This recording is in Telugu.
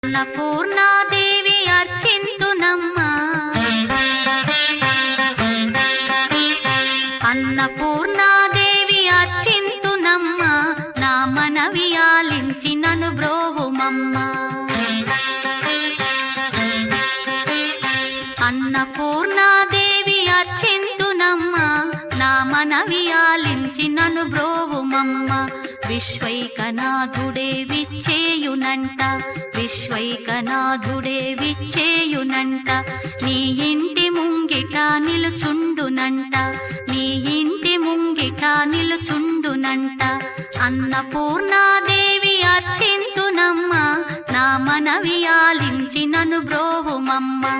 అన్నపూర్ణాదేవి అర్చింతునమ్మా, అన్నపూర్ణాదేవి అర్చింతునమ్మా, నా మనవి ఆలించి నన్ను బ్రోవుమమ్మా. అన్నపూర్ణాదేవి అర్చింతునమ్మా, నా మనవి ఆలించి నన్ను బ్రోవుమమ్మా. విశ్వైకనాథుడే విచ్చేయునంట, విశ్వైకనాథుడే విచ్చేయునంట, నీ ఇంటి ముంగిట నిలుచుండునంట, నీ ఇంటి ముంగిట నిలుచుండునంట. అన్నపూర్ణాదేవి అర్చింతునమ్మా, నా మనవి ఆలించి నన్ను బ్రోవుమమ్మా.